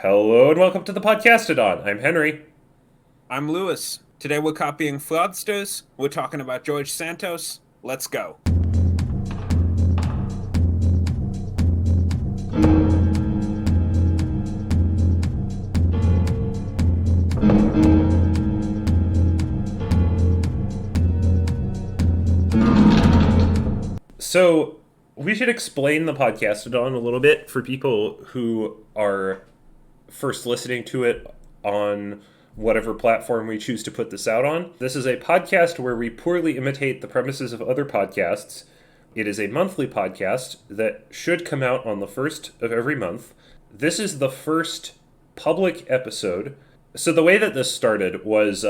Hello and welcome to the Podcastodon. I'm Henry. I'm Lewis. Today we're copying Fraudsters. We're talking about George Santos. Let's go. So, we should explain the Podcastodon a little bit for people who are first listening to it on whatever platform we choose to put this out on. This is a podcast where we poorly imitate the premises of other podcasts. It is a monthly podcast that should come out on the first of every month. This is the first public episode. So the way that this started was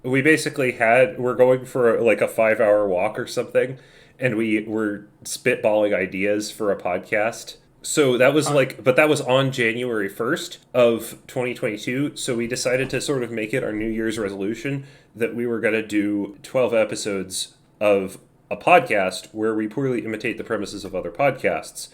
we basically we're going for like a 5 hour walk or something, and we were spitballing ideas for a podcast. So that was but that was on January 1st of 2022. So we decided to sort of make it our New Year's resolution that we were going to do 12 episodes of a podcast where we poorly imitate the premises of other podcasts.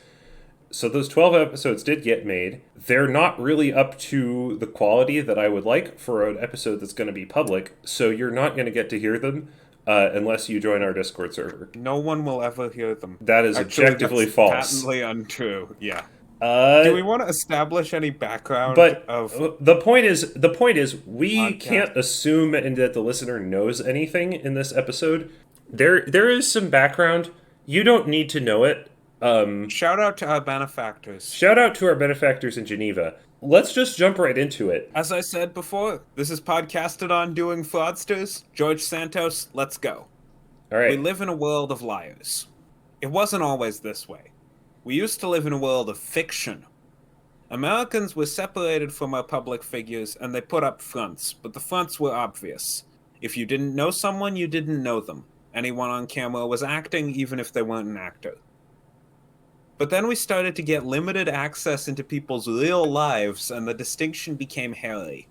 So those 12 episodes did get made. They're not really up to the quality that I would like for an episode that's going to be public. So you're not going to get to hear them unless you join our Discord server. No one will ever hear them. That is Actually, objectively that's false. patently untrue. Yeah. Do we Uh, want to establish any background but of the point is we podcast? can't assume and that the listener knows anything in this episode. There is some background. You don't need to know it. Shout out to our benefactors. Shout out to our benefactors in Geneva. Let's just jump right into it. As I said before, this is podcasted on doing Fraudsters. George Santos, let's go. All We right. live in a world of liars. It wasn't always this way. We used to live in a world of fiction. Americans were separated from our public figures and they put up fronts, but the fronts were obvious. If you didn't know someone, you didn't know them. Anyone on camera was acting, even if they weren't an actor. But then we started to get limited access into people's real lives, and the distinction became hairy.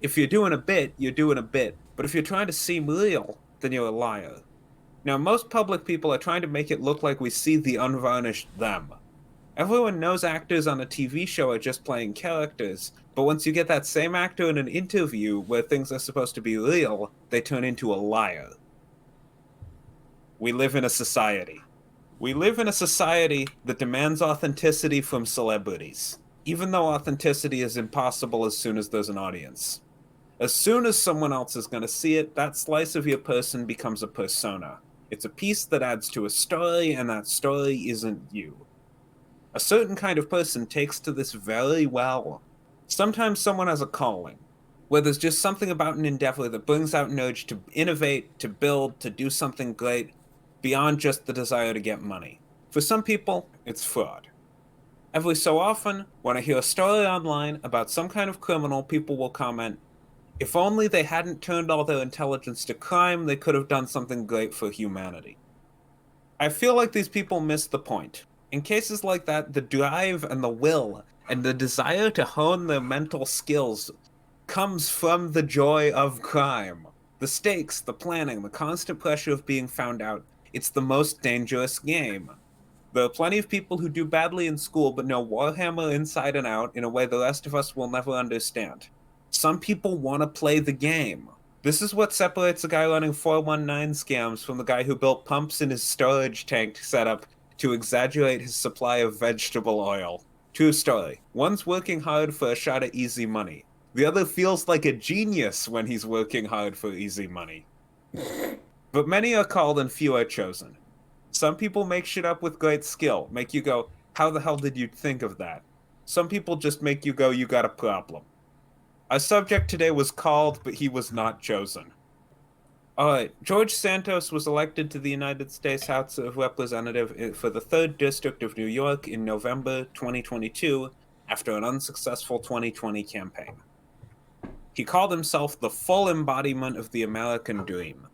If you're doing a bit, you're doing a bit, but if you're trying to seem real, then you're a liar. Now, most public people are trying to make it look like we see the unvarnished them. Everyone knows actors on a TV show are just playing characters, but once you get that same actor in an interview where things are supposed to be real, they turn into a liar. We live in a society. We live in a society that demands authenticity from celebrities, even though authenticity is impossible as soon as there's an audience. As soon as someone else is going to see it, that slice of your person becomes a persona. It's a piece that adds to a story, and that story isn't you. A certain kind of person takes to this very well. Sometimes someone has a calling, where there's just something about an endeavor that brings out an urge to innovate, to build, to do something great, beyond just the desire to get money. For some people, it's fraud. Every so often, when I hear a story online about some kind of criminal, people will comment, if only they hadn't turned all their intelligence to crime, they could have done something great for humanity. I feel like these people miss the point. In cases like that, the drive and the will and the desire to hone their mental skills comes from the joy of crime. The stakes, the planning, the constant pressure of being found out. It's the most dangerous game. There are plenty of people who do badly in school but know Warhammer inside and out in a way the rest of us will never understand. Some people want to play the game. This is what separates a guy running 419 scams from the guy who built pumps in his storage tank setup to exaggerate his supply of vegetable oil. True story. One's working hard for a shot at easy money. The other feels like a genius when he's working hard for easy money. But many are called and few are chosen. Some people make shit up with great skill, make you go, how the hell did you think of that? Some people just make you go, you got a problem. Our subject today was called, but he was not chosen. Alright, George Santos was elected to the United States House of Representatives for the 3rd District of New York in November 2022 after an unsuccessful 2020 campaign. He called himself the full embodiment of the American dream.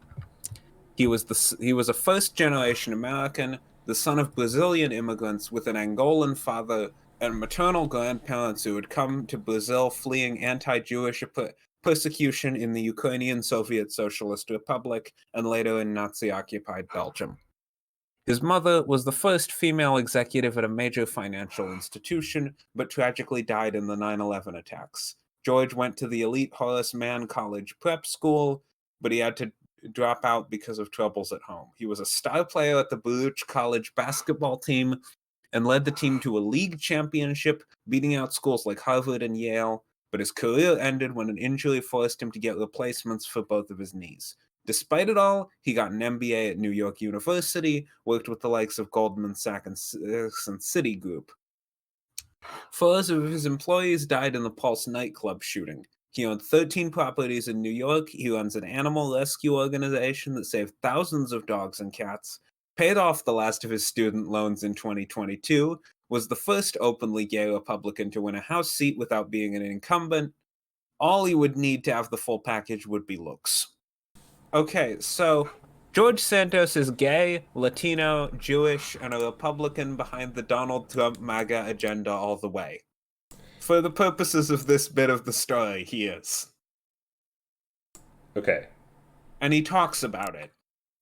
He was a first-generation American, the son of Brazilian immigrants with an Angolan father and maternal grandparents who had come to Brazil fleeing anti-Jewish persecution in the Ukrainian Soviet Socialist Republic and later in Nazi-occupied Belgium. His mother was the first female executive at a major financial institution, but tragically died in the 9/11 attacks. George went to the elite Horace Mann College prep school, but he had to drop out because of troubles at home. He was a star player at the Baruch College basketball team and led the team to a league championship, beating out schools like Harvard and Yale, but his career ended when an injury forced him to get replacements for both of his knees. Despite it all, he got an MBA at New York University, worked with the likes of Goldman Sachs and Citigroup. 4 of his employees died in the Pulse nightclub shooting. He owned 13 properties in New York. He runs an animal rescue organization that saved thousands of dogs and cats, paid off the last of his student loans in 2022, was the first openly gay Republican to win a House seat without being an incumbent. All he would need to have the full package would be looks. Okay, so George Santos is gay, Latino, Jewish, and a Republican behind the Donald Trump MAGA agenda all the way. For the purposes of this bit of the story, he is. Okay. And he talks about it,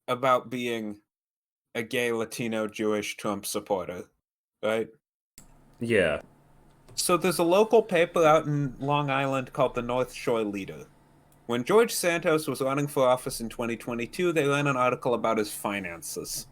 about being a gay, Latino, Jewish Trump supporter, right? Yeah. So there's a local paper out in Long Island called the North Shore Leader. When George Santos was running for office in 2022, they ran an article about his finances.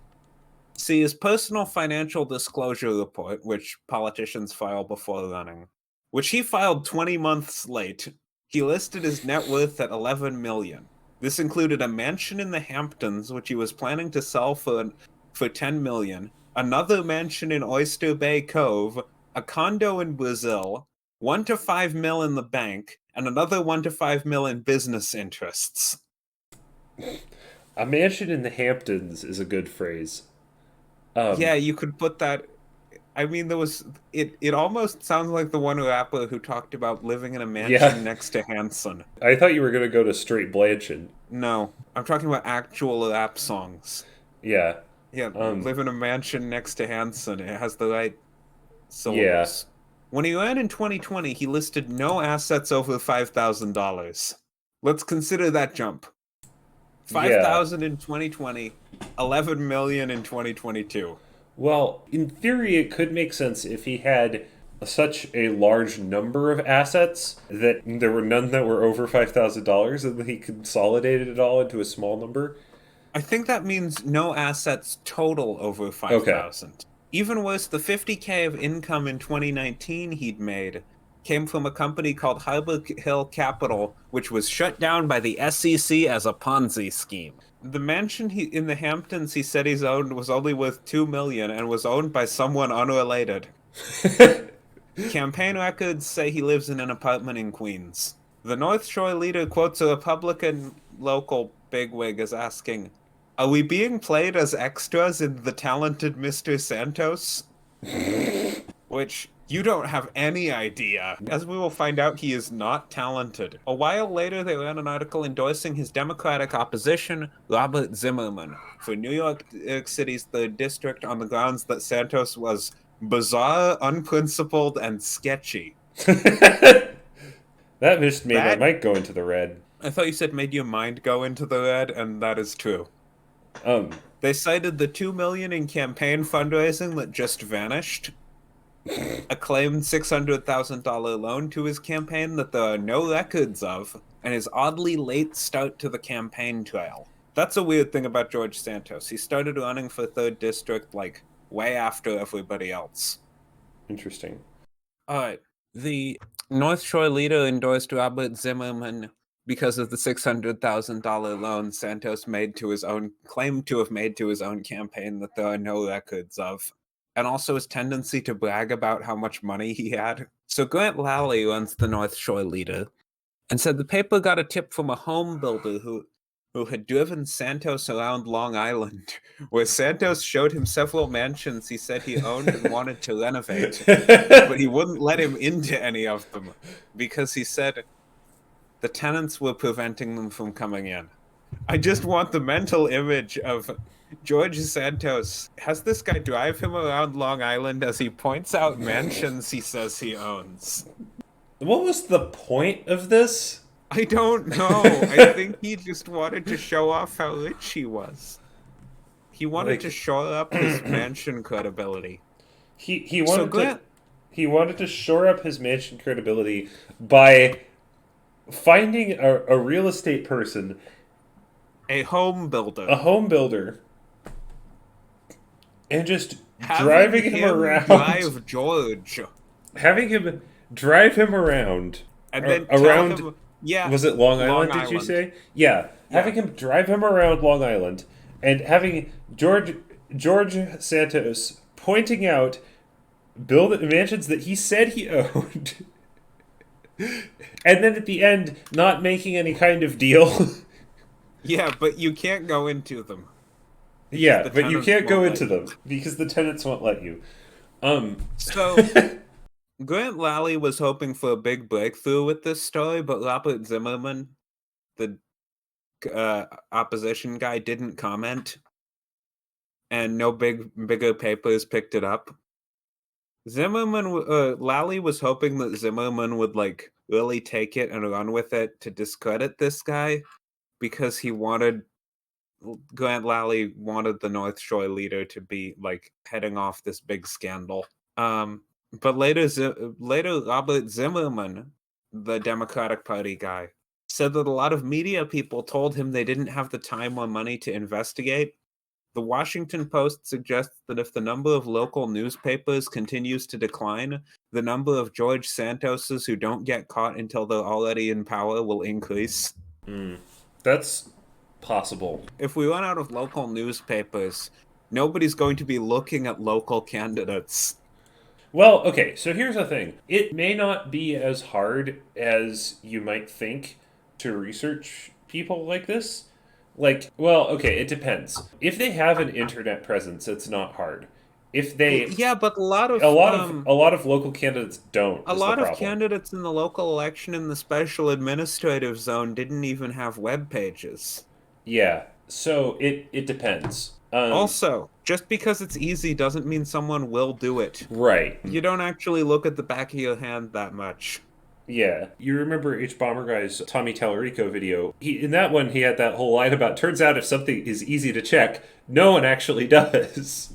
See, his personal financial disclosure report, which politicians file before running, which he filed 20 months late, he listed his net worth at $11 million. This included a mansion in the Hamptons, which he was planning to sell for $10 million, another mansion in Oyster Bay Cove, a condo in Brazil, $1 to $5 mil in the bank, and another $1 to $5 mil in business interests. A mansion in the Hamptons is a good phrase. Yeah, you could put that. I mean, there was it almost sounds like the one rapper who talked about living in a mansion next to Hanson. I thought you were going to go to Straight Blanchard. No, I'm talking about actual rap songs. Yeah. Yeah, live in a mansion next to Hanson. It has the right syllables. Yeah. When he ran in 2020, he listed no assets over $5,000. Let's consider that jump. 5,000 in 2020, 11 million in 2022. Well, in theory, it could make sense if he had such a large number of assets that there were none that were over $5,000 and that he consolidated it all into a small number. I think that means no assets total over 5,000. Okay. Even worse, the $50K of income in 2019 he'd made came from a company called Harbor Hill Capital, which was shut down by the SEC as a Ponzi scheme. The mansion in the Hamptons he said he's owned was only worth $2 million and was owned by someone unrelated. Campaign records say he lives in an apartment in Queens. The North Shore Leader quotes a Republican local bigwig as asking, "Are we being played as extras in The Talented Mr. Santos?" Which, you don't have any idea. As we will find out, he is not talented. A while later, they ran an article endorsing his Democratic opposition, Robert Zimmerman, for New York City's 3rd District on the grounds that Santos was bizarre, unprincipled, and sketchy. That just made my mic go into the red. I thought you said made your mind go into the red, and that is true. They cited the $2 million in campaign fundraising that just vanished, a claimed $600,000 loan to his campaign that there are no records of, and his oddly late start to the campaign trail. That's a weird thing about George Santos. He started running for 3rd District, like, way after everybody else. Interesting. Alright, the North Shore Leader endorsed Robert Zimmerman because of the $600,000 loan Santos claimed to have made to his own campaign that there are no records of, and also his tendency to brag about how much money he had. So Grant Lally runs the North Shore Leader, and said the paper got a tip from a home builder who had driven Santos around Long Island, where Santos showed him several mansions he said he owned and wanted to renovate, but he wouldn't let him into any of them, because he said the tenants were preventing them from coming in. I just want the mental image of George Santos has this guy drive him around Long Island as he points out mansions he says he owns. What was the point of this? I don't know. I think he just wanted to show off how rich he was. He wanted to Like shore up his mansion credibility. he So wanted to Grant, he wanted to shore up his mansion credibility by finding a real estate person, a home builder, a home builder, and just having driving him him around, drive George, having him drive him around, and then tell around. him, yeah, Was it Long Long Island? Did you Island. say? Yeah, Yeah. having him drive him around Long Island, and having George Santos pointing out build mansions that he said he owned, and then at the end not making any kind of deal. Yeah, but you can't go into them because Yeah, the but you tenants can't go won't let into you. them because the tenants won't let you. Um, So Grant Lally was hoping for a big breakthrough with this story, but Robert Zimmerman, the opposition guy, didn't comment, and no bigger papers picked it up. Lally was hoping that Zimmerman would like really take it and run with it to discredit this guy because Grant Lally wanted the North Shore leader to be like heading off this big scandal. Um, but later Robert Zimmerman, the Democratic Party guy, said that a lot of media people told him they didn't have the time or money to investigate. The Washington Post suggests that if the number of local newspapers continues to decline, the number of George Santoses who don't get caught until they're already in power will increase. that's possible. If we run out of local newspapers, nobody's going to be looking at local candidates. Well, okay, so here's the thing. It may not be as hard as you might think to research people like this. Like, well, okay, it depends. If they have an internet presence, it's not hard. If they Yeah, but a lot of local candidates don't a is the lot of problem. candidates in the local election in the special administrative zone didn't even have web pages. Yeah. So it depends. Also, just because it's easy doesn't mean someone will do it. Right. You don't actually look at the back of your hand that much. Yeah. You remember H Bomber Guy's Tommy Tallarico video? In that one he had that whole line about turns out if something is easy to check, no one actually does.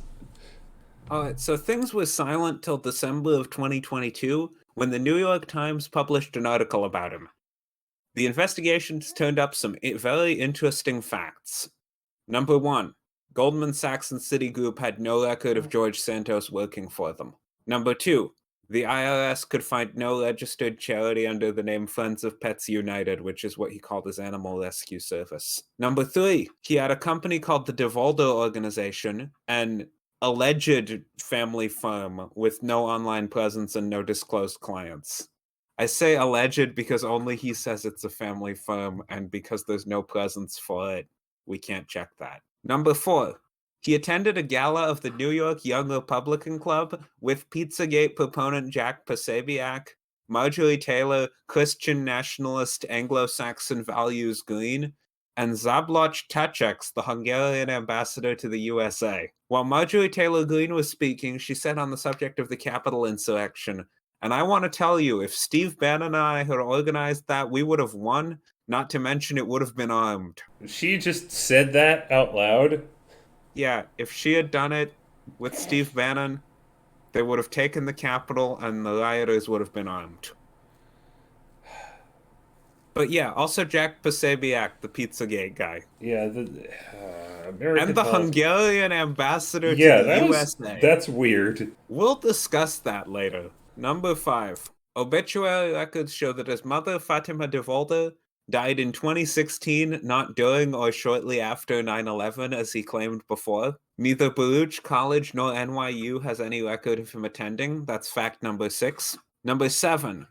Alright, so things were silent till December of 2022 when the New York Times published an article about him. The investigations turned up some very interesting facts. Number one, Goldman Sachs and Citigroup had no record of George Santos working for them. Number two, the IRS could find no registered charity under the name Friends of Pets United, which is what he called his animal rescue service. Number three, he had a company called the DeVolder Organization, an alleged family firm with no online presence and no disclosed clients. I say alleged because only he says it's a family firm, and because there's no presence for it, we can't check that. Number four, he attended a gala of the New York Young Republican Club with Pizzagate proponent Jack Posobiec, Marjorie Taylor, Christian nationalist Anglo-Saxon values Green, and Zabloch Tacek, the Hungarian ambassador to the USA. While Marjorie Taylor Greene was speaking, she said on the subject of the Capitol insurrection, and I want to tell you, if Steve Bannon and I had organized that, we would have won, not to mention it would have been armed. She just said that out loud. Yeah, if she had done it with Steve Bannon, they would have taken the Capitol and the rioters would have been armed. But yeah, also Jack Posobiec, the Pizzagate guy. Yeah, the American And the politics. Hungarian ambassador to Yeah, the USA. that's weird. We'll discuss that later. Number five. Obituary records show that his mother, Fatima DeVolder, died in 2016, not during or shortly after 9/11, as he claimed before. Neither Baruch College nor NYU has any record of him attending. That's fact number six. Number seven.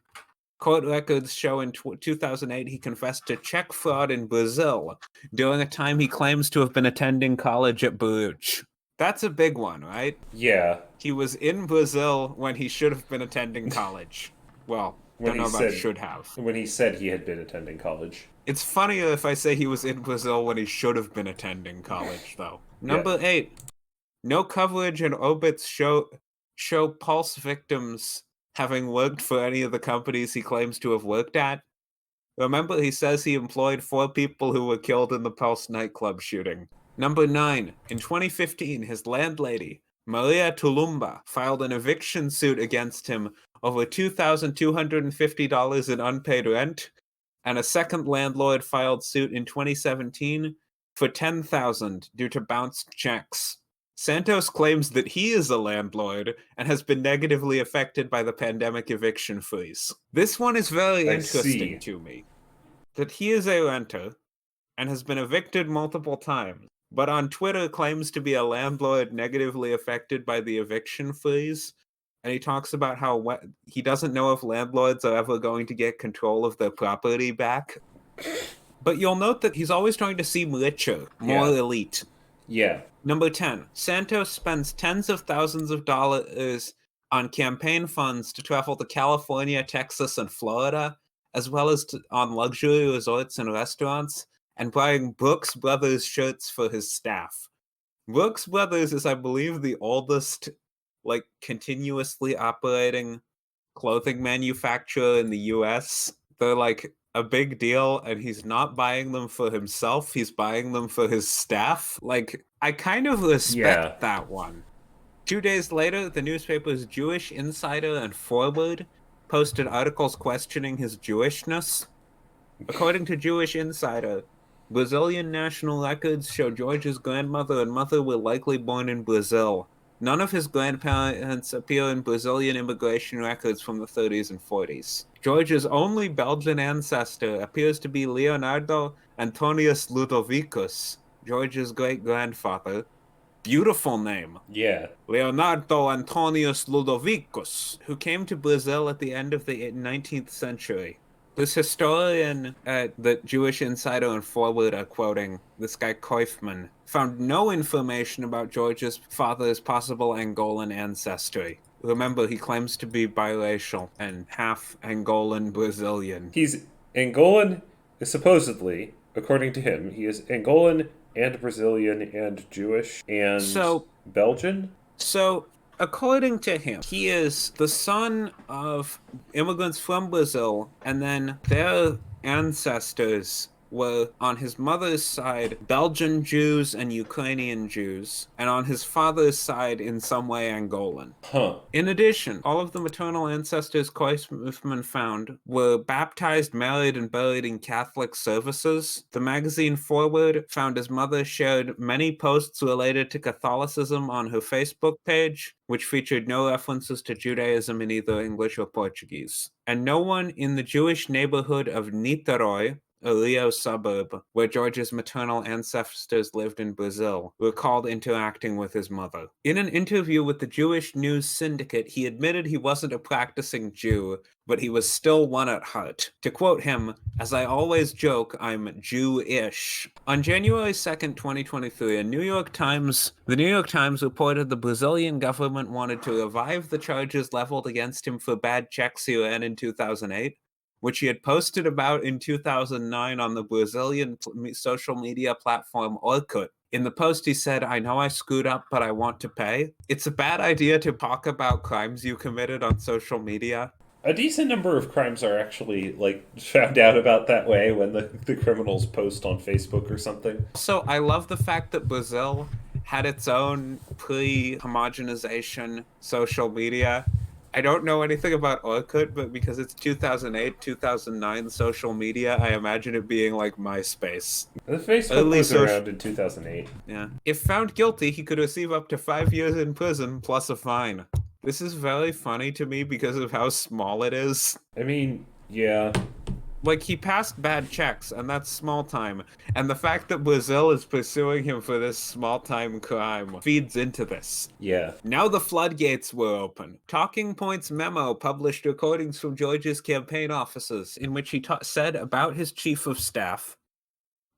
Court records show in 2008 he confessed to check fraud in Brazil during a time he claims to have been attending college at Baruch. That's a big one, right? Yeah. He was in Brazil when he should have been attending college. Well, When don't know he about said should have. when he said he had been attending college. It's funnier if I say he was in Brazil when he should have been attending college, though. Number eight. No coverage and obits show Pulse victims having worked for any of the companies he claims to have worked at. Remember, he says he employed 4 people who were killed in the Pulse nightclub shooting. Number 9. In 2015, his landlady, Maria Tulumba, filed an eviction suit against him over $2,250 in unpaid rent, and a second landlord filed suit in 2017 for $10,000 due to bounced checks. Santos claims that he is a landlord and has been negatively affected by the pandemic eviction freeze. This one is very interesting to me. That he is a renter and has been evicted multiple times, but on Twitter claims to be a landlord negatively affected by the eviction freeze. And he talks about how he doesn't know if landlords are ever going to get control of their property back. But you'll note that he's always trying to seem richer, more elite. Yeah. Number 10. Santos spends tens of thousands of dollars on campaign funds to travel to California, Texas, and Florida, as well as on luxury resorts and restaurants, and buying Brooks Brothers shirts for his staff. Brooks Brothers is, I believe, the oldest, continuously operating clothing manufacturer in the US. They're, a big deal, and he's not buying them for himself, he's buying them for his staff. I kind of respect that one. 2 days later, the newspapers Jewish Insider and Forward posted articles questioning his Jewishness. According to Jewish Insider, Brazilian national records show George's grandmother and mother were likely born in Brazil. None of his grandparents appear in Brazilian immigration records from the 30s and 40s. George's only Belgian ancestor appears to be Leonardo Antonius Ludovicus, George's great-grandfather. Beautiful name. Yeah. Leonardo Antonius Ludovicus, who came to Brazil at the end of the 19th century. This historian at the Jewish Insider and Forward are quoting, this guy Koifman, found no information about George's father's possible Angolan ancestry. Remember, he claims to be biracial and half Angolan Brazilian. He's Angolan, supposedly, according to him, he is Angolan and Brazilian and Jewish and Belgian? So, according to him, he is the son of immigrants from Brazil, and then their ancestors were, on his mother's side, Belgian Jews and Ukrainian Jews, and on his father's side, in some way, Angolan. In addition, all of the maternal ancestors Koisman found were baptized, married, and buried in Catholic services. The magazine Forward found his mother shared many posts related to Catholicism on her Facebook page, which featured no references to Judaism in either English or Portuguese. And no one in the Jewish neighborhood of Niterói, a Rio suburb where George's maternal ancestors lived in Brazil, recalled interacting with his mother. In an interview with the Jewish News Syndicate, he admitted he wasn't a practicing Jew, but he was still one at heart. To quote him, "As I always joke, I'm Jew-ish." On January 2nd, 2023, the New York Times reported the Brazilian government wanted to revive the charges leveled against him for bad checks he ran in 2008. Which he had posted about in 2009 on the Brazilian social media platform Orkut. In the post, he said, "I know I screwed up, but I want to pay." It's a bad idea to talk about crimes you committed on social media. A decent number of crimes are actually, found out about that way when the criminals post on Facebook or something. So I love the fact that Brazil had its own pre-homogenization social media. I don't know anything about Orkut, but because it's 2008, 2009 social media, I imagine it being like MySpace. The Facebook was around in 2008. Yeah. If found guilty, he could receive up to 5 years in prison plus a fine. This is very funny to me because of how small it is. I mean, yeah. He passed bad checks, and that's small time. And the fact that Brazil is pursuing him for this small time crime feeds into this. Yeah. Now the floodgates were open. Talking Points memo published recordings from George's campaign offices in which he said about his chief of staff,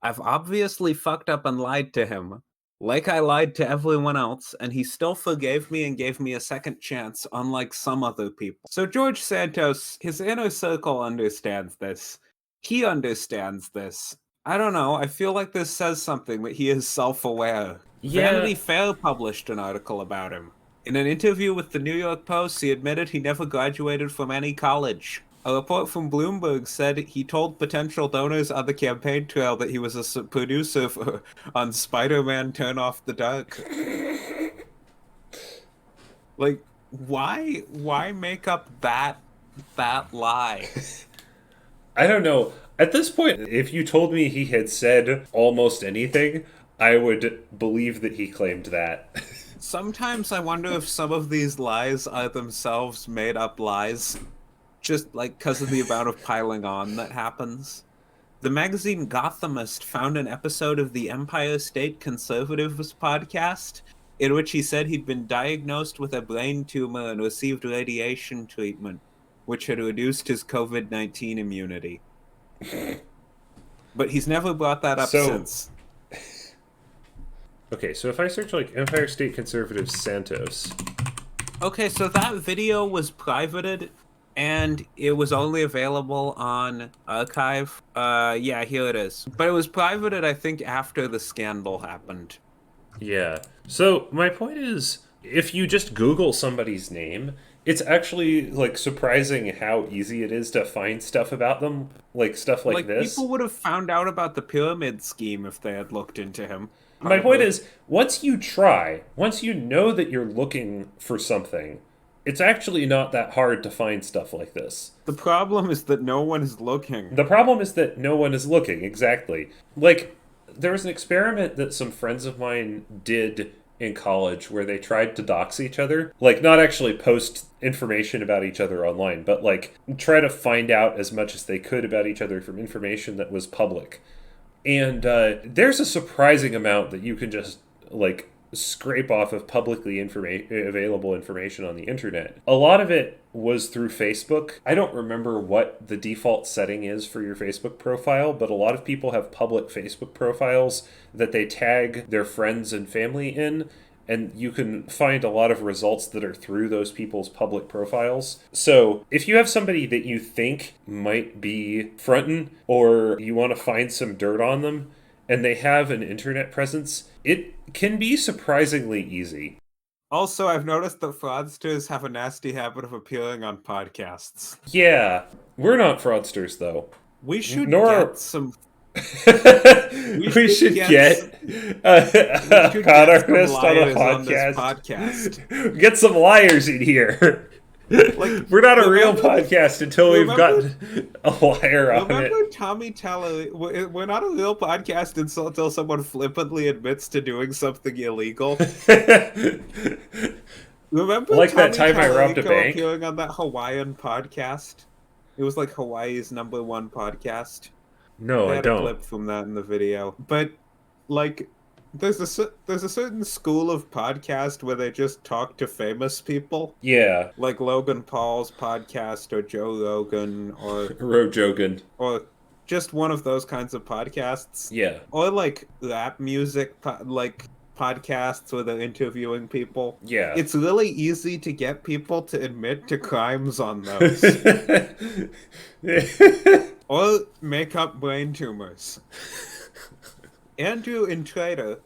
"I've obviously fucked up and lied to him. Like I lied to everyone else, and he still forgave me and gave me a second chance, unlike some other people." So George Santos, his inner circle understands this. He understands this. I don't know, I feel like this says something that he is self-aware. Yeah. Vanity Fair published an article about him. In an interview with the New York Post, he admitted he never graduated from any college. A report from Bloomberg said he told potential donors on the campaign trail that he was a producer on Spider-Man Turn Off the Dark. Like, why make up that lie? I don't know. At this point, if you told me he had said almost anything, I would believe that he claimed that. Sometimes I wonder if some of these lies are themselves made up lies, just like because of the amount of piling on that happens. The magazine Gothamist found an episode of the Empire State Conservatives podcast in which he said he'd been diagnosed with a brain tumor and received radiation treatment, which had reduced his COVID-19 immunity. But he's never brought that up since. Okay, so if I search like Empire State Conservative Santos. Okay, so that video was privated and it was only available on Archive. Yeah, here it is. But it was privated, I think, after the scandal happened. Yeah. So my point is, if you just Google somebody's name, it's actually like surprising how easy it is to find stuff about them, like stuff like this. People would have found out about the pyramid scheme if they had looked into him. My point is, once you try, once you know that you're looking for something, it's actually not that hard to find stuff like this. The problem is that no one is looking. The problem is that no one is looking, exactly. Like, there was an experiment that some friends of mine did in college where they tried to dox each other. Like, not actually post information about each other online, but, like, try to find out as much as they could about each other from information that was public. And there's a surprising amount that you can just, like, scrape off of publicly available information on the internet. A lot of it was through Facebook. I don't remember what the default setting is for your Facebook profile, but a lot of people have public Facebook profiles that they tag their friends and family in, and you can find a lot of results that are through those people's public profiles. So if you have somebody that you think might be frontin', or you want to find some dirt on them, and they have an internet presence, it can be surprisingly easy. Also, I've noticed that fraudsters have a nasty habit of appearing on podcasts. Yeah, we're not fraudsters, though. We should get some... we should get a con artist on a podcast. Get some liars in here. Like, we're not a real podcast until we've gotten a liar on it. Remember Tommy Teller? We're not a real podcast until someone flippantly admits to doing something illegal. Remember, like Tommy that time I robbed a bank? Appearing on that Hawaiian podcast. It was like Hawaii's #1 podcast. No, I don't. A clip from that in the video, but like, there's a certain school of podcast where they just talk to famous people. Yeah, like Logan Paul's podcast, or Joe Rogan, or Rojogan, or just one of those kinds of podcasts. Yeah, or like rap music, like podcasts where they're interviewing people. Yeah, it's really easy to get people to admit to crimes on those. Or make up brain tumors. Andrew Intrater,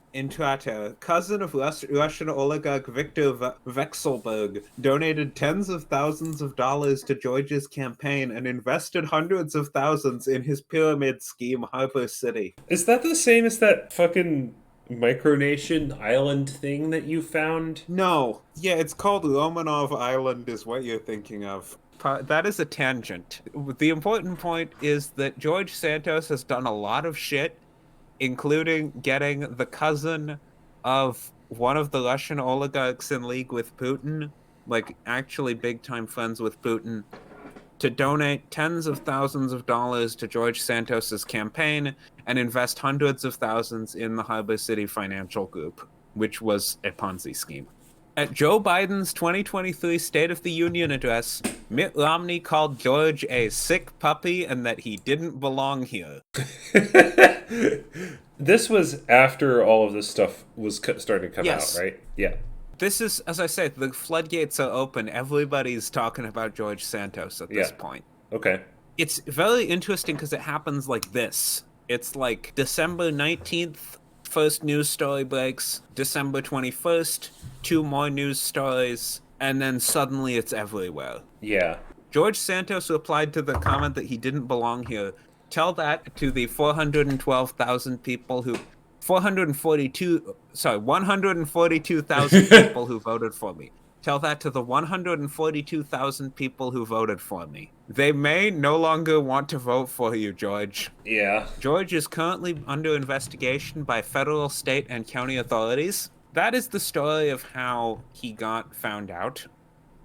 cousin of Russian oligarch Viktor Vekselberg, donated tens of thousands of dollars to George's campaign and invested hundreds of thousands in his pyramid scheme, Harbor City. Is that the same as that fucking micronation island thing that you found? No. Yeah, it's called Romanov Island is what you're thinking of. That is a tangent. The important point is that George Santos has done a lot of shit, including getting the cousin of one of the Russian oligarchs in league with Putin, like actually big-time friends with Putin, to donate tens of thousands of dollars to George Santos's campaign and invest hundreds of thousands in the Harbor City Financial Group, which was a Ponzi scheme. At Joe Biden's 2023 State of the Union address, Mitt Romney called George a sick puppy and that he didn't belong here. This was after all of this stuff was starting to come out, right? Yeah. This is, as I said, the floodgates are open. Everybody's talking about George Santos at this point. Okay. It's very interesting because it happens like this. It's like December 19th, first news story breaks. December 21st, 2 more news stories. And then suddenly it's everywhere. Yeah. George Santos replied to the comment that he didn't belong here. Tell that to the 142,000 people who voted for me. Tell that to the 142,000 people who voted for me. They may no longer want to vote for you, George. Yeah. George is currently under investigation by federal, state, and county authorities. That is the story of how he got found out.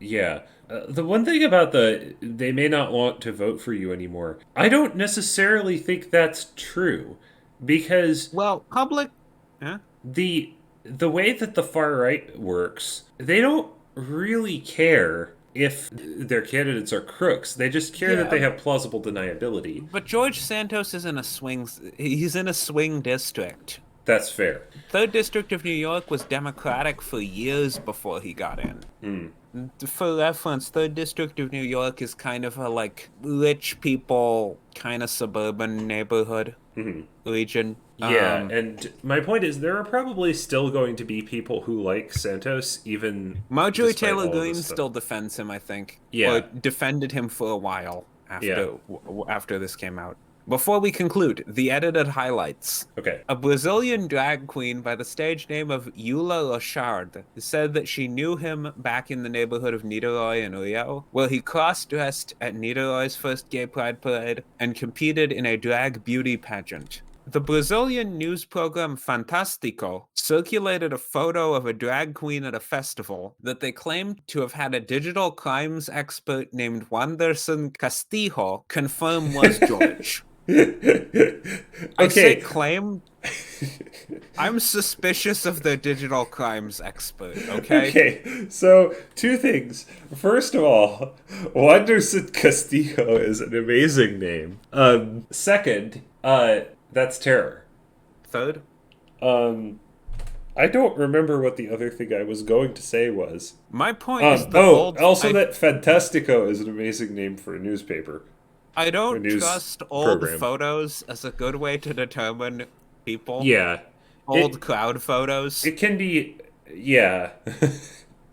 Yeah. The one thing about they may not want to vote for you anymore, I don't necessarily think that's true. Because Well, public... Huh? the way that the far right works, they don't really care if their candidates are crooks. They just care that they have plausible deniability. But George Santos is in a swing... He's in a swing district. That's fair. 3rd District of New York was Democratic for years before he got in. For reference, 3rd District of New York is kind of a, like, rich people, kind of suburban neighborhood region. Yeah, and my point is there are probably still going to be people who like Santos, even Marjorie despite Taylor all of this Greene stuff. still defends him, I think. Yeah. Or defended him for a while after this came out. Before we conclude, the edited highlights. Okay. A Brazilian drag queen by the stage name of Eula Rochard said that she knew him back in the neighborhood of Niterói in Rio, where he cross-dressed at Niterói's first gay pride parade and competed in a drag beauty pageant. The Brazilian news program Fantástico circulated a photo of a drag queen at a festival that they claimed to have had a digital crimes expert named Wanderson Castillo confirm was George. I say claim. I'm suspicious of the digital crimes expert, okay? Okay, so 2 things. First of all, Wanderson Castillo is an amazing name. Second, that's terror. Third? I don't remember what the other thing I was going to say was. My point is that Fantastico is an amazing name for a newspaper. I don't trust old program. photos as a good way to determine people. Yeah. Old crowd photos. It can be, yeah.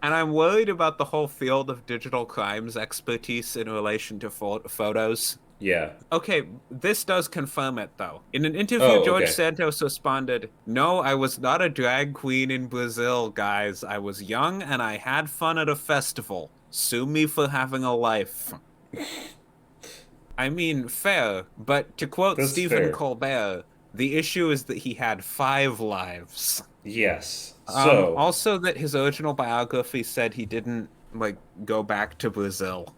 And I'm worried about the whole field of digital crimes expertise in relation to photos. Yeah. Okay, this does confirm it, though. In an interview, George Santos responded, "No, I was not a drag queen in Brazil, guys. I was young and I had fun at a festival. Sue me for having a life." I mean, fair, but to quote Stephen Colbert, the issue is that he had 5 lives. Yes. So also that his original biography said he didn't, like, go back to Brazil,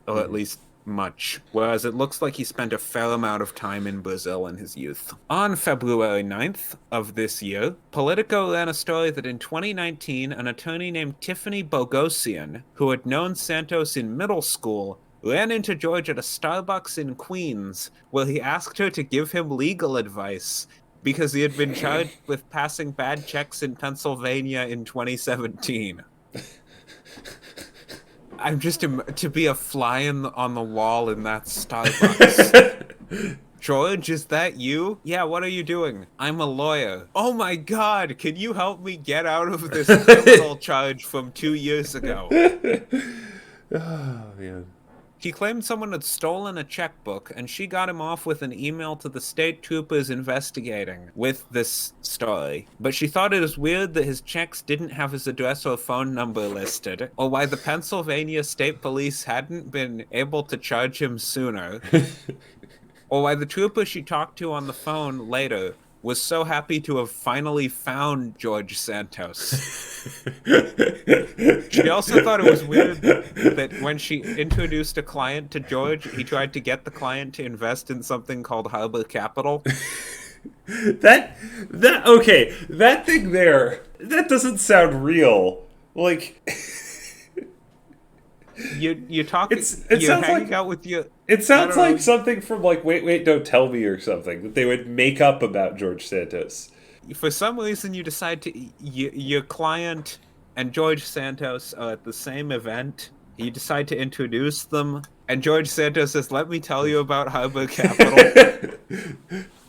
or at least much, whereas it looks like he spent a fair amount of time in Brazil in his youth. On February 9th of this year, Politico ran a story that in 2019, an attorney named Tiffany Bogosian, who had known Santos in middle school, ran into George at a Starbucks in Queens, where he asked her to give him legal advice because he had been charged with passing bad checks in Pennsylvania in 2017. I'm just to be a fly on the wall in that Starbucks. George, is that you? Yeah, what are you doing? I'm a lawyer. Oh my god, can you help me get out of this criminal charge from 2 years ago? Oh, man. He claimed someone had stolen a checkbook, and she got him off with an email to the state troopers investigating with this story. But she thought it was weird that his checks didn't have his address or phone number listed, or why the Pennsylvania State Police hadn't been able to charge him sooner, or why the trooper she talked to on the phone later was so happy to have finally found George Santos. She also thought it was weird that when she introduced a client to George, he tried to get the client to invest in something called Harbor Capital. That thing there, that doesn't sound real. Like, you're talking. You're hanging out with your. It sounds like something from like Wait, Don't Tell Me or something that they would make up about George Santos. For some reason, you decide to your client and George Santos are at the same event. You decide to introduce them, and George Santos says, "Let me tell you about Harbor Capital."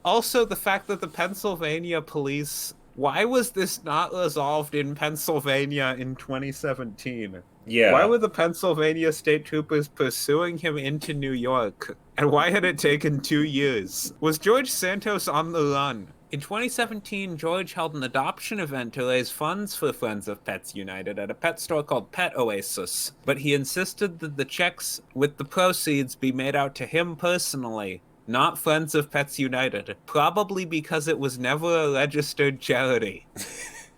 Also, the fact that the Pennsylvania police Why was this not resolved in Pennsylvania in 2017? Why Yeah. were the Pennsylvania state troopers pursuing him into New York? And why had it taken 2 years? Was George Santos on the run? In 2017, George held an adoption event to raise funds for Friends of Pets United at a pet store called Pet Oasis, but he insisted that the checks with the proceeds be made out to him personally, not Friends of Pets United, probably because it was never a registered charity.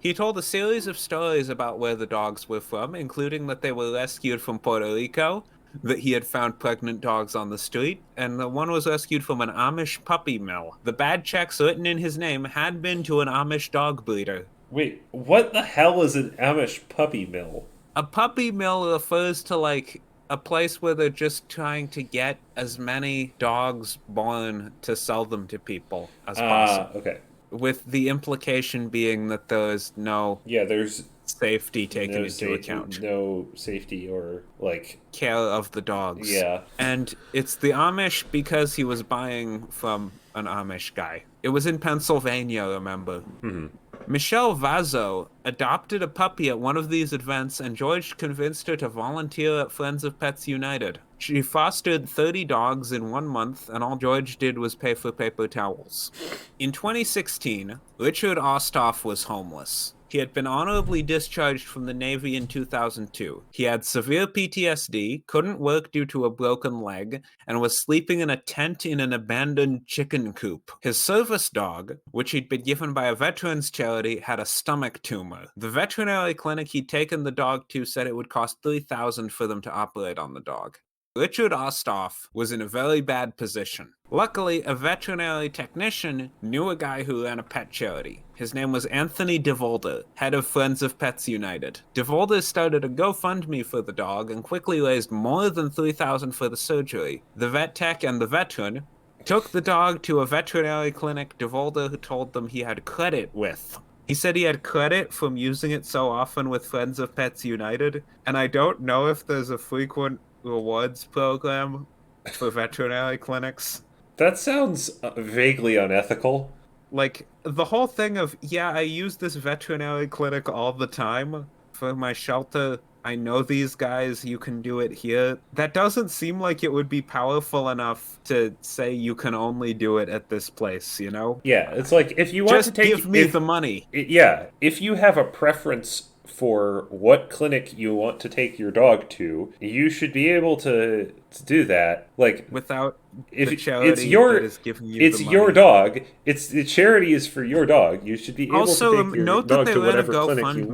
He told a series of stories about where the dogs were from, including that they were rescued from Puerto Rico, that he had found pregnant dogs on the street, and that one was rescued from an Amish puppy mill. The bad checks written in his name had been to an Amish dog breeder. Wait, what the hell is an Amish puppy mill? A puppy mill refers to like a place where they're just trying to get as many dogs born to sell them to people as possible. Okay. With the implication being that there is no Yeah, there's safety taken no into account. no safety or like Care of the dogs. yeah. And it's the Amish because he was buying from an Amish guy. It was in Pennsylvania, remember? Mhm. Michelle Vazzo adopted a puppy at one of these events, and George convinced her to volunteer at Friends of Pets United. She fostered 30 dogs in 1 month, and all George did was pay for paper towels. In 2016, Richard Ostoff was homeless. He had been honorably discharged from the Navy in 2002. He had severe PTSD, couldn't work due to a broken leg, and was sleeping in a tent in an abandoned chicken coop. His service dog, which he'd been given by a veterans charity, had a stomach tumor. The veterinary clinic he'd taken the dog to said it would cost $3,000 for them to operate on the dog. Richard Ostoff was in a very bad position. Luckily, a veterinary technician knew a guy who ran a pet charity. His name was Anthony DeVolder, head of Friends of Pets United. DeVolder started a GoFundMe for the dog and quickly raised more than $3,000 for the surgery. The vet tech and the veteran took the dog to a veterinary clinic DeVolder told them he had credit with. He said he had credit from using it so often with Friends of Pets United, and I don't know if there's a frequent rewards program for veterinary clinics. That sounds vaguely unethical. Like, the whole thing of, yeah, I use this veterinary clinic all the time for my shelter. I know these guys, you can do it here. That doesn't seem like it would be powerful enough to say you can only do it at this place, you know? Yeah, it's like if you want Just to take give me the money. Yeah, if you have a preference for what clinic you want to take your dog to, you should be able to do that. Like Without if the charity it's your that is giving you it's the your money. dog. It's the charity is for your dog. You should be able Also, to take your note that dog they to let a whatever clinic you GoFundMe.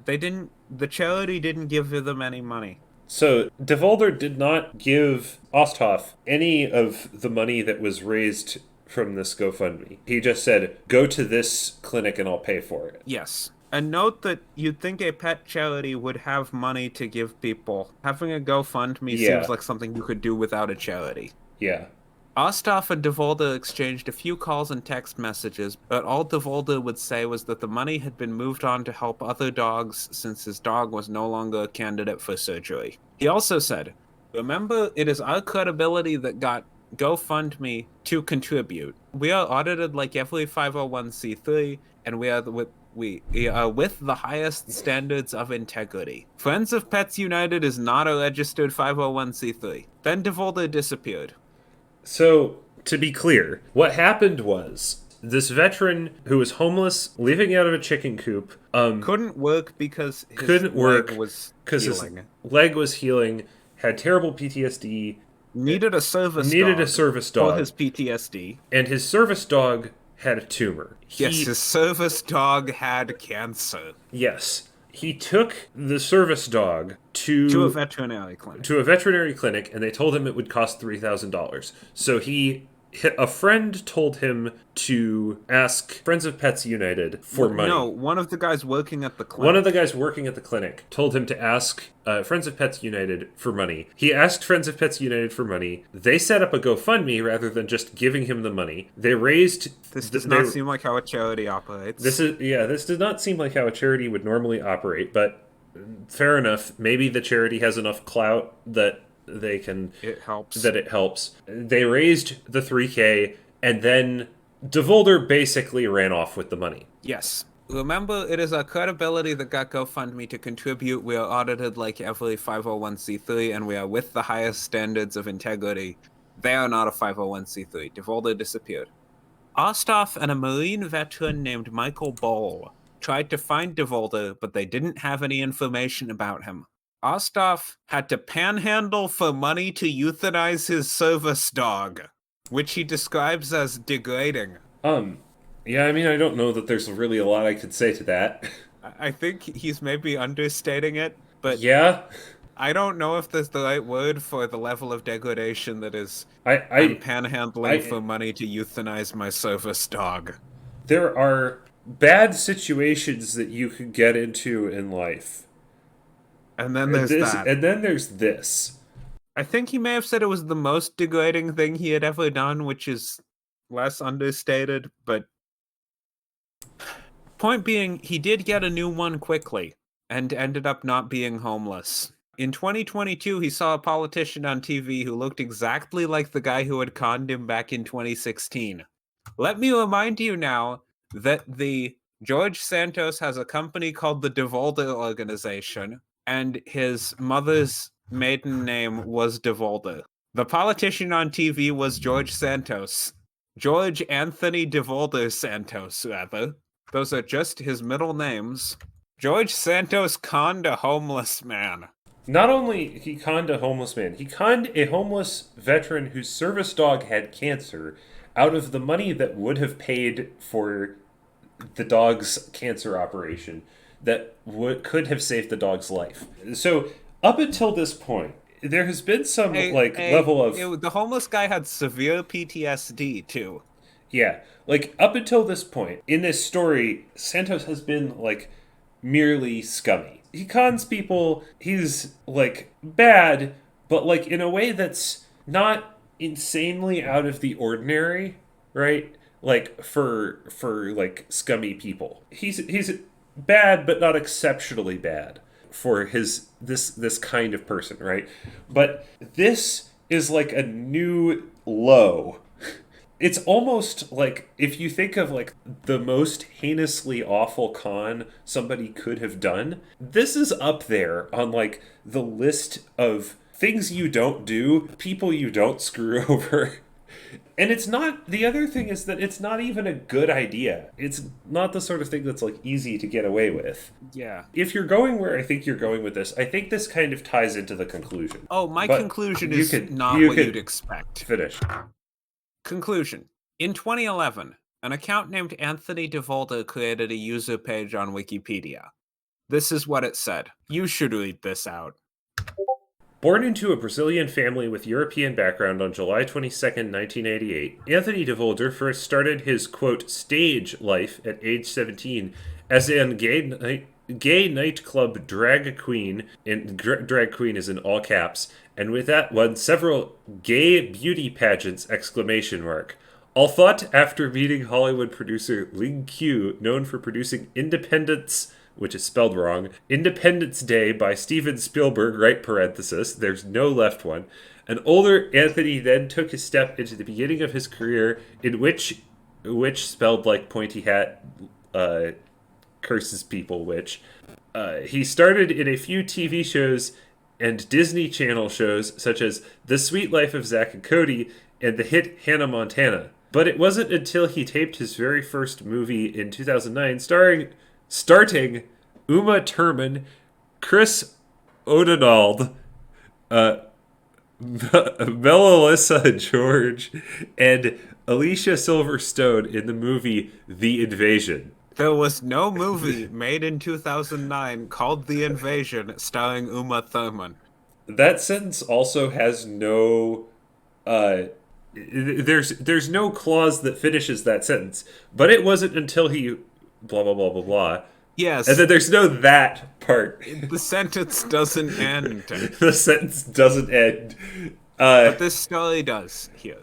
want. The charity didn't give them any money. So DeVolder did not give Osthoff any of the money that was raised from this GoFundMe. He just said, "Go to this clinic and I'll pay for it." Yes. And note that you'd think a pet charity would have money to give people. Having a GoFundMe Yeah. seems like something you could do without a charity. Yeah. Ostoff and DeVolder exchanged a few calls and text messages, but all DeVolder would say was that the money had been moved on to help other dogs since his dog was no longer a candidate for surgery. He also said, "Remember, it is our credibility that got GoFundMe to contribute. We are audited like every 501c3, and we are with the highest standards of integrity. Friends of Pets United is not a registered 501c3. Then DeVolder disappeared. So, to be clear, what happened was this veteran who was homeless, living out of a chicken coop, Couldn't work because his couldn't work leg was because his healing. leg was healing, had terrible PTSD, Needed a service dog for his PTSD. and his service dog had a tumor. Yes, his service dog had cancer. Yes. He took the service dog To a veterinary clinic. And they told him it would cost $3,000. So a friend told him to ask Friends of Pets United for money. No, one of the guys working at the clinic. One of the guys working at the clinic told him to ask Friends of Pets United for money. He asked Friends of Pets United for money. They set up a GoFundMe rather than just giving him the money. They raised... This does not seem like how a charity operates. This does not seem like how a charity would normally operate, but fair enough. Maybe the charity has enough clout that they can... It helps. That it helps. They raised the $3,000, and then DeVolder basically ran off with the money. Yes. Remember, it is our credibility that got GoFundMe to contribute. We are audited like every 501c3, and we are with the highest standards of integrity. They are not a 501c3. DeVolder disappeared. Osthoff and a Marine veteran named Michael Boll tried to find DeVolder, but they didn't have any information about him. Osthoff had to panhandle for money to euthanize his service dog, which he describes as degrading. Yeah, I mean, I don't know that there's really a lot I could say to that. I think he's maybe understating it, but Yeah, I don't know if there's the right word for the level of degradation that is. I, I'm I, panhandling I, for money to euthanize my service dog. there are bad situations that you could get into in life. And then there's that. And then there's this. I think he may have said it was the most degrading thing he had ever done, which is less understated, but point being, he did get a new one quickly and ended up not being homeless. In 2022, he saw a politician on TV who looked exactly like the guy who had conned him back in 2016. Let me remind you now that the George Santos has a company called the DeVolder Organization, and his mother's maiden name was DeVolder. The politician on TV was George Santos. George Anthony DeVolder Santos, rather. Those are just his middle names. George Santos conned a homeless man. Not only he conned a homeless man, he conned a homeless veteran whose service dog had cancer out of the money that would have paid for the dog's cancer operation that could have saved the dog's life. So up until this point, there has been some level of the homeless guy had severe PTSD too. yeah, like up until this point in this story, Santos has been like merely scummy. He cons people. He's like bad, but like in a way that's not insanely out of the ordinary, right? Like for like scummy people. He's bad but not exceptionally bad for his this kind of person, right? But this is like a new low. It's almost like if you think of like the most heinously awful con somebody could have done, this is up there on like the list of things you don't do, people you don't screw over. And it's not, the other thing is that it's not even a good idea. It's not the sort of thing that's like easy to get away with. Yeah. If you're going where I think you're going with this, I think this kind of ties into the conclusion. Oh, my But conclusion you is could- not you what could you'd expect. Finish. Conclusion. In 2011, an account named Anthony DeVolder created a user page on Wikipedia. This is what it said. You should read this out. Born into a Brazilian family with European background on July 22nd, 1988, Anthony DeVolder first started his, quote, stage life at age 17 as an gay nightclub drag queen, and drag queen is in all caps, and with that won several gay beauty pageants, exclamation mark. All thought after meeting Hollywood producer Ling Q, known for producing Independence, which is spelled wrong, Independence Day by Steven Spielberg, right parenthesis, there's no left one. An older Anthony then took his step into the beginning of his career in which spelled like pointy hat, curses people, which. He started in a few TV shows and Disney Channel shows such as The Sweet Life of Zack and Cody and the hit Hannah Montana. But it wasn't until he taped his very first movie in 2009 starting Uma Thurman, Chris O'Donnell, Melissa George, and Alicia Silverstone in the movie The Invasion. There was no movie made in 2009 called The Invasion starring Uma Thurman. That sentence also has no there's no clause that finishes that sentence. But it wasn't until he blah blah blah blah blah. Yes. And then there's no that part. The sentence doesn't end. The sentence doesn't end. But this story does here.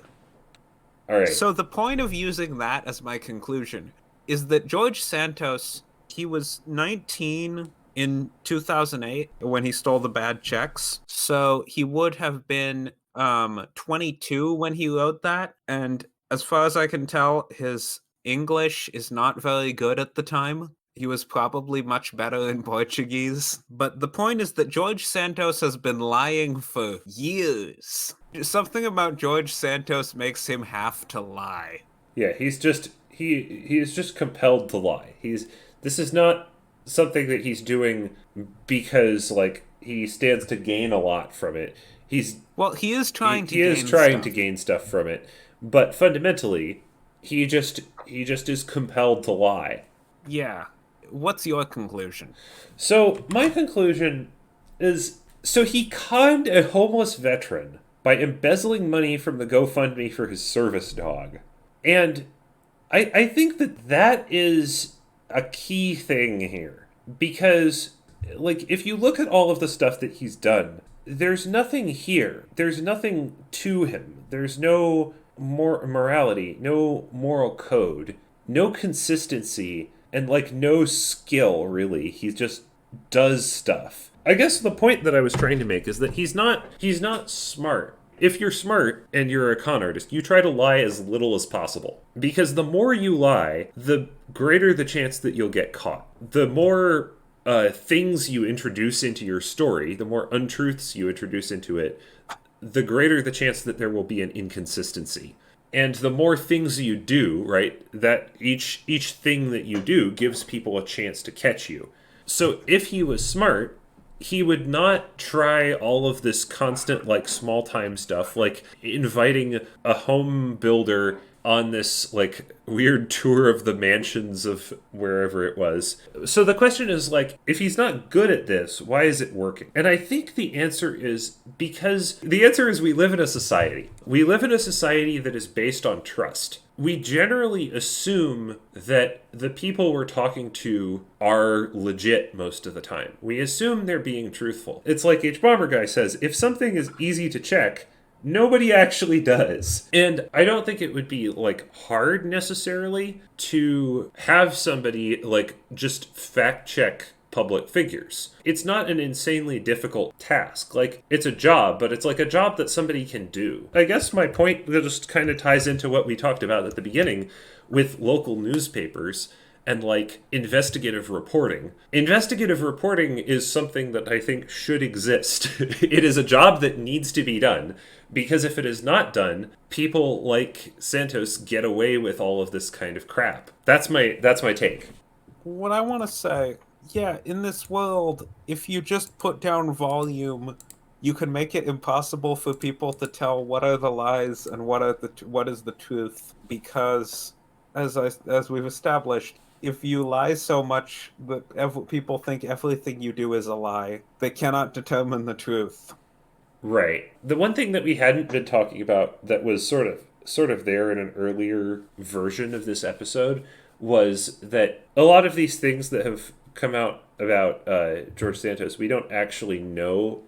All right. So the point of using that as my conclusion is that George Santos, he was 19 in 2008 when he stole the bad checks. So he would have been 22 when he wrote that. And as far as I can tell, his English is not very good at the time. He was probably much better in Portuguese. But the point is that George Santos has been lying for years. Something about George Santos makes him have to lie. Yeah, he is just compelled to lie. This is not something that he's doing because like he stands to gain a lot from it. He is trying to gain stuff from it, but fundamentally, he just is compelled to lie. Yeah. What's your conclusion? So my conclusion is, so he conned a homeless veteran by embezzling money from the GoFundMe for his service dog. And I think that is a key thing here. Because, like, if you look at all of the stuff that he's done, there's nothing here. There's nothing to him. There's no morality, no moral code, no consistency, and, like, no skill, really. He just does stuff. I guess the point that I was trying to make is that he's not smart. If you're smart and you're a con artist, you try to lie as little as possible. Because the more you lie, the greater the chance that you'll get caught. The more things you introduce into your story, the more untruths you introduce into it, the greater the chance that there will be an inconsistency. And the more things you do, right, that each thing that you do gives people a chance to catch you. So if he was smart, he would not try all of this constant, like, small time stuff, like inviting a home builder on this, like, weird tour of the mansions of wherever it was. So the question is, like, if he's not good at this, why is it working? And I think the answer is because we live in a society. We live in a society that is based on trust. We generally assume that the people we're talking to are legit most of the time. We assume they're being truthful. It's like H. Bomber Guy says, if something is easy to check, nobody actually does. And I don't think it would be, like, hard necessarily to have somebody, like, just fact check public figures. It's not an insanely difficult task. Like, it's a job, but it's like a job that somebody can do. I guess my point just kind of ties into what we talked about at the beginning with local newspapers and, like, investigative reporting. Investigative reporting is something that I think should exist. It is a job that needs to be done, because if it is not done, people like Santos get away with all of this kind of crap. That's my take. What I want to say, yeah, in this world, if you just put down volume, you can make it impossible for people to tell what are the lies and what is the truth, because as we've established, if you lie so much that people think everything you do is a lie, they cannot determine the truth. Right. The one thing that we hadn't been talking about that was sort of there in an earlier version of this episode was that a lot of these things that have come out about George Santos, we don't actually know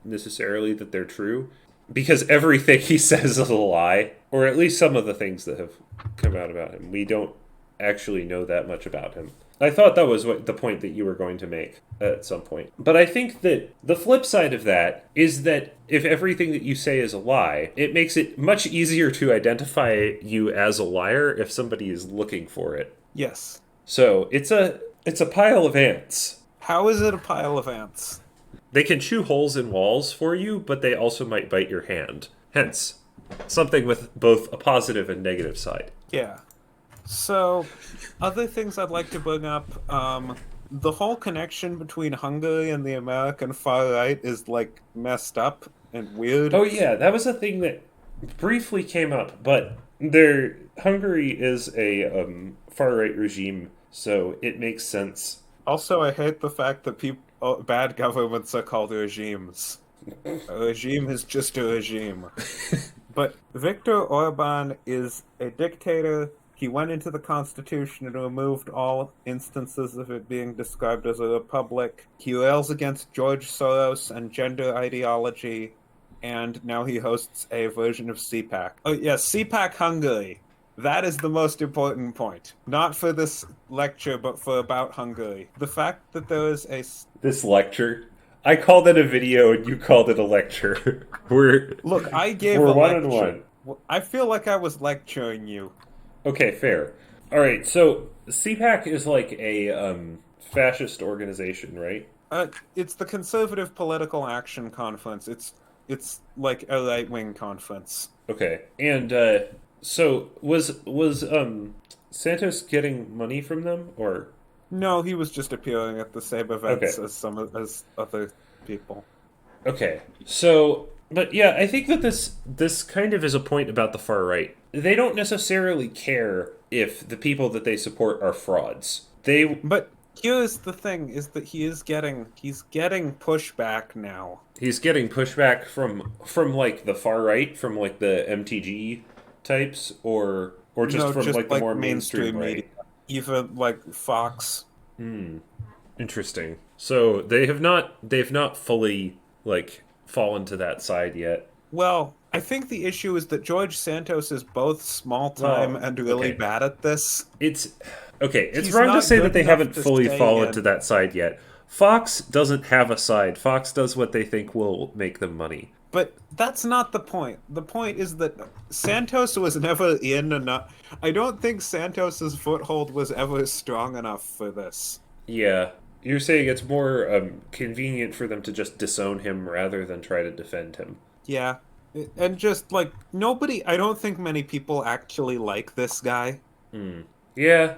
necessarily that they're true, because everything he says is a lie, or at least some of the things that have come out about him. We don't actually know that much about him. I thought that was the point that you were going to make at some point. But I think that the flip side of that is that if everything that you say is a lie, it makes it much easier to identify you as a liar if somebody is looking for it. Yes. So it's a pile of ants. How is it a pile of ants? They can chew holes in walls for you, but they also might bite your hand. Hence, something with both a positive and negative side. Yeah. So, other things I'd like to bring up, the whole connection between Hungary and the American far right is, like, messed up and weird. Oh yeah, that was a thing that briefly came up, but Hungary is a far right regime, so it makes sense. Also, I hate the fact that bad governments are called regimes. A regime is just a regime. But Viktor Orban is a dictator. He went into the Constitution and removed all instances of it being described as a republic. He rails against George Soros and gender ideology, and now he hosts a version of CPAC. Oh yes, CPAC Hungary. That is the most important point. Not for this lecture, but for about Hungary. The fact that there is This lecture? I called it a video and you called it a lecture. Look, I gave we're a one lecture. on one. I feel like I was lecturing you. Okay, fair. All right, so CPAC is like a fascist organization, right? It's the Conservative Political Action Conference. It's like a right wing conference. Okay, and so was Santos getting money from them, or No, he was just appearing at the same okay, events as as other people. okay, so but yeah, I think that this kind of is a point about the far right. They don't necessarily care if the people that they support are frauds. They But here's the thing: is that he's getting pushback now. He's getting pushback from like the far right, from like the MTG types, or just No, from just like the like more mainstream mainstream media, right. even like Fox. Interesting. So they've not fully like fallen to that side yet. Well, I think the issue is that George Santos is both small time Well, and really okay. bad at this. It's okay. It's He's wrong to not say that good they enough haven't to fully stay fallen to in. that side yet. Fox doesn't have a side. Fox does what they think will make them money. But that's not the point. The point is that Santos was never in enough. I don't think Santos's foothold was ever strong enough for this. Yeah. You're saying it's more convenient for them to just disown him rather than try to defend him. Yeah. And just like nobody, I don't think many people actually like this guy. Yeah.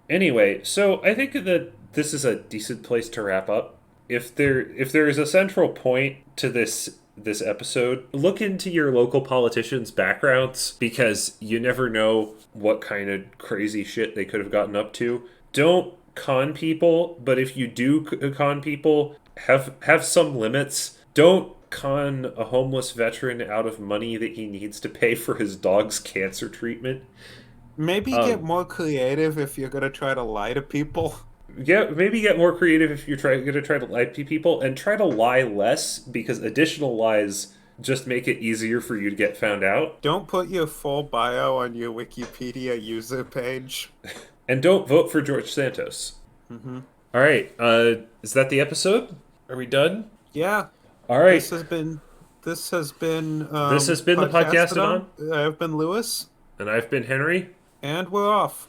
Anyway, so I think that this is a decent place to wrap up. If there is a central point to this episode, look into your local politicians' backgrounds because you never know what kind of crazy shit they could have gotten up to. Don't con people, but if you do con people, have some limits. Don't con a homeless veteran out of money that he needs to pay for his dog's cancer treatment. Maybe get more creative if you're gonna try to lie to people. Yeah, maybe get more creative if you're going to try to lie to people, and try to lie less because additional lies just make it easier for you to get found out. Don't put your full bio on your Wikipedia user page. And don't vote for George Santos. Hmm. All right, is that the episode? Are we done? Yeah, All right, this has been this has been this has been the podcasted podcasted on. on, I've been Lewis, and I've been Henry. and we're off.